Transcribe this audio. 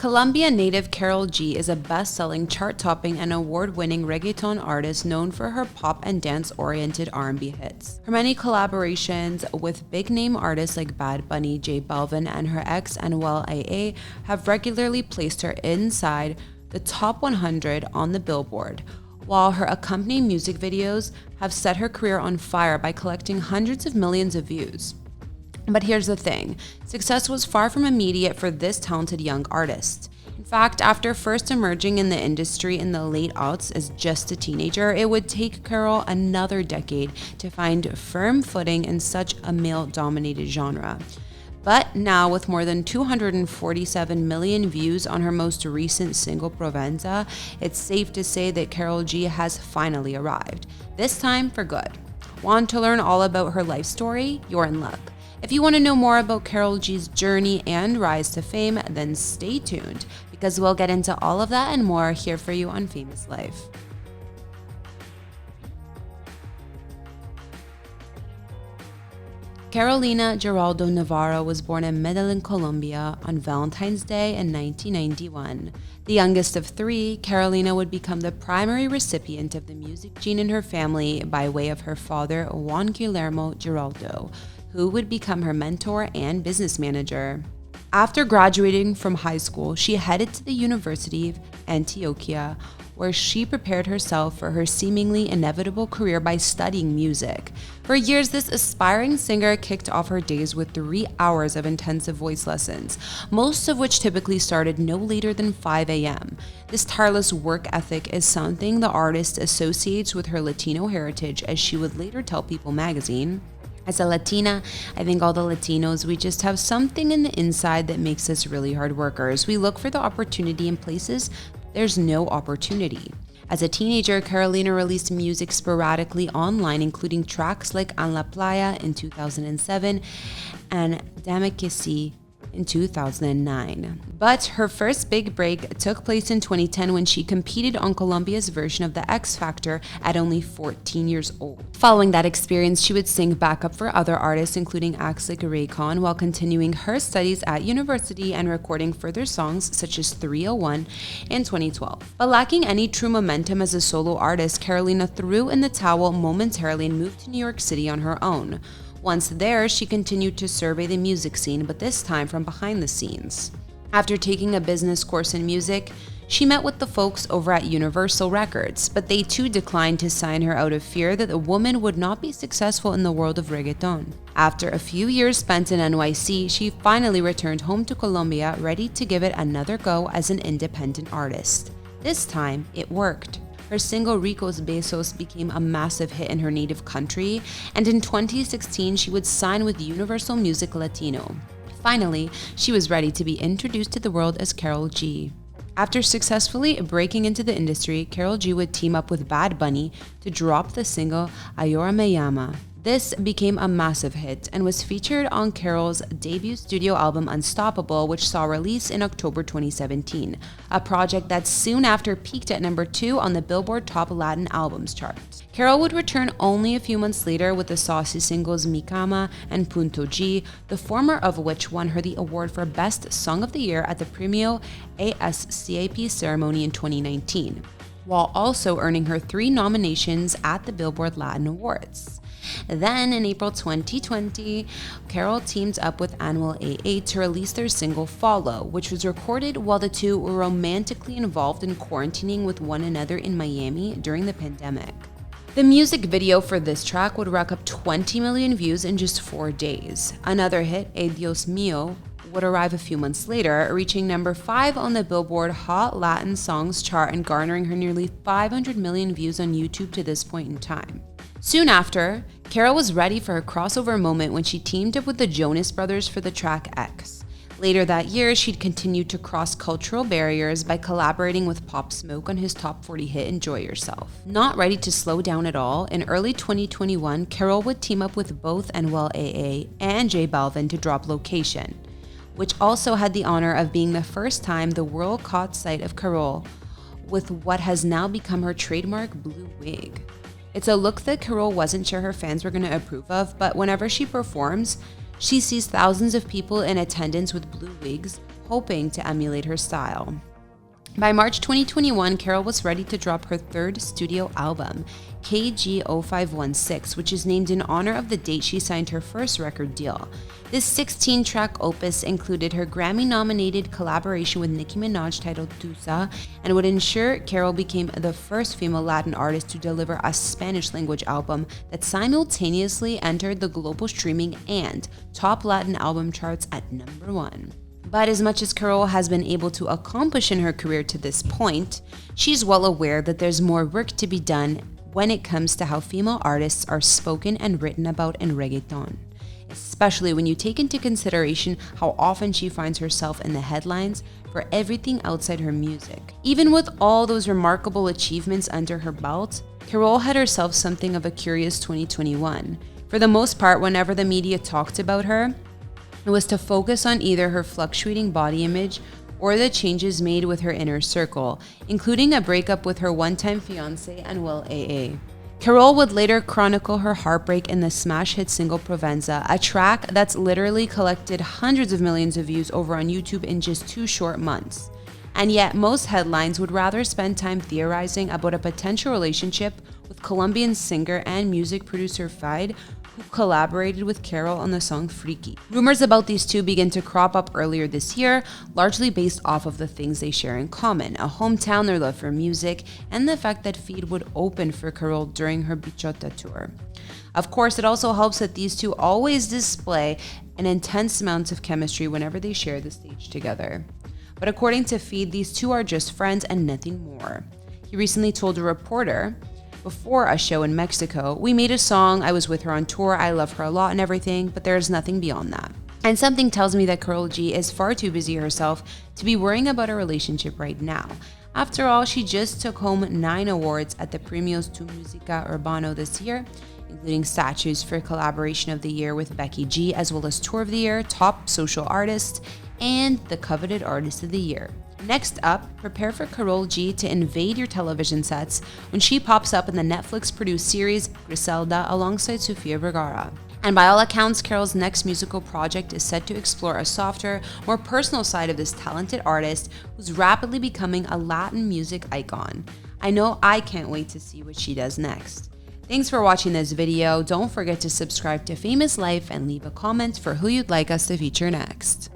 Colombia-native Karol G is a best-selling, chart-topping, and award-winning reggaeton artist known for her pop and dance-oriented R&B hits. Her many collaborations with big-name artists like Bad Bunny, Balvin, and her ex Anuel AA have regularly placed her inside the top 100 on the Billboard, while her accompanying music videos have set her career on fire by collecting hundreds of millions of views. But here's the thing, success was far from immediate for this talented young artist. In fact, after first emerging in the industry in the late aughts as just a teenager, it would take Karol another decade to find firm footing in such a male-dominated genre. But now, with more than 247 million views on her most recent single, Provenza, it's safe to say that Karol G has finally arrived, this time for good. Want to learn all about her life story? You're in luck. If you want to know more about Karol G's journey and rise to fame, then stay tuned, because we'll get into all of that and more here for you on Famous Life. Carolina Geraldo Navarro was born in Medellin, Colombia on Valentine's Day in 1991. The youngest of three, Carolina would become the primary recipient of the music gene in her family by way of her father, Juan Guillermo Geraldo, who would become her mentor and business manager. After graduating from high school, she headed to the University of Antioquia, where she prepared herself for her seemingly inevitable career by studying music. For years, this aspiring singer kicked off her days with 3 hours of intensive voice lessons, most of which typically started no later than 5 a.m. This tireless work ethic is something the artist associates with her Latino heritage, as she would later tell People magazine. As a Latina, I think all the Latinos, we just have something in the inside that makes us really hard workers. We look for the opportunity in places there's no opportunity. As a teenager, Carolina released music sporadically online, including tracks like En La Playa in 2007 and Dame Que Si in 2009. But her first big break took place in 2010 when she competed on Colombia's version of the X Factor at only 14 years old. Following that experience, she would sing backup for other artists, including acts like Raycon, while continuing her studies at university and recording further songs such as 301 in 2012. But lacking any true momentum as a solo artist, Carolina threw in the towel momentarily and moved to New York City on her own. Once there, she continued to survey the music scene, but this time from behind the scenes. After taking a business course in music, she met with the folks over at Universal Records, but they too declined to sign her out of fear that the woman would not be successful in the world of reggaeton. After a few years spent in NYC, she finally returned home to Colombia, ready to give it another go as an independent artist. This time, it worked. Her single Rico's Besos became a massive hit in her native country, and in 2016 she would sign with Universal Music Latino. Finally, she was ready to be introduced to the world as Karol G. After successfully breaking into the industry, Karol G would team up with Bad Bunny to drop the single Ahora Me Llama. This became a massive hit and was featured on Karol's debut studio album Unstoppable, which saw release in October 2017, a project that soon after peaked at number 2 on the Billboard Top Latin Albums chart. Karol would return only a few months later with the saucy singles Mi Cama and Punto G, the former of which won her the award for Best Song of the Year at the Premio ASCAP ceremony in 2019, while also earning her 3 nominations at the Billboard Latin Awards. Then, in April 2020, Karol teamed up with Anuel AA to release their single Follow, which was recorded while the two were romantically involved in quarantining with one another in Miami during the pandemic. The music video for this track would rack up 20 million views in just 4 days. Another hit, Ay Dios Mío, would arrive a few months later, reaching number 5 on the Billboard Hot Latin Songs chart and garnering her nearly 500 million views on YouTube to this point in time. Soon after, Karol was ready for her crossover moment when she teamed up with the Jonas Brothers for the track X. Later that year, she'd continued to cross cultural barriers by collaborating with Pop Smoke on his top 40 hit Enjoy Yourself. Not ready to slow down at all, in early 2021, Karol would team up with both Anuel AA and Balvin to drop Location, which also had the honor of being the first time the world caught sight of Karol with what has now become her trademark blue wig. It's a look that Karol wasn't sure her fans were going to approve of, but whenever she performs, she sees thousands of people in attendance with blue wigs, hoping to emulate her style. By March 2021, Karol was ready to drop her third studio album, KG0516, which is named in honor of the date she signed her first record deal. This 16-track opus included her Grammy-nominated collaboration with Nicki Minaj titled Tusa, and would ensure Karol became the first female Latin artist to deliver a Spanish-language album that simultaneously entered the global streaming and top Latin album charts at #1. But as much as Karol has been able to accomplish in her career to this point, she's well aware that there's more work to be done when it comes to how female artists are spoken and written about in reggaeton, especially when you take into consideration how often she finds herself in the headlines for everything outside her music. Even with all those remarkable achievements under her belt, Karol had herself something of a curious 2021. For the most part, whenever the media talked about her, it was to focus on either her fluctuating body image or the changes made with her inner circle, including a breakup with her one-time fiancé Anuel AA. Karol would later chronicle her heartbreak in the smash hit single Provenza, a track that's literally collected hundreds of millions of views over on YouTube in just 2 short months. And yet, most headlines would rather spend time theorizing about a potential relationship with Colombian singer and music producer Fide, who collaborated with Karol on the song Freaky. Rumors about these two began to crop up earlier this year, largely based off of the things they share in common: a hometown, their love for music, and the fact that Feed would open for Karol during her Bichota tour. Of course, it also helps that these two always display an intense amount of chemistry whenever they share the stage together. But according to Feed, these two are just friends and nothing more. He recently told a reporter, before a show in Mexico, "We made a song, I was with her on tour, I love her a lot and everything, but there's nothing beyond that." And something tells me that Karol G is far too busy herself to be worrying about a relationship right now. After all, she just took home 9 awards at the Premios tu Música Urbano this year, including statues for Collaboration of the Year with Becky G, as well as Tour of the Year, Top Social Artist, and the coveted Artist of the Year. Next up, prepare for Karol G to invade your television sets when she pops up in the Netflix-produced series Griselda alongside Sofia Vergara. And by all accounts, Karol's next musical project is set to explore a softer, more personal side of this talented artist who's rapidly becoming a Latin music icon. I know I can't wait to see what she does next. Thanks for watching this video. Don't forget to subscribe to Famous Life and leave a comment for who you'd like us to feature next.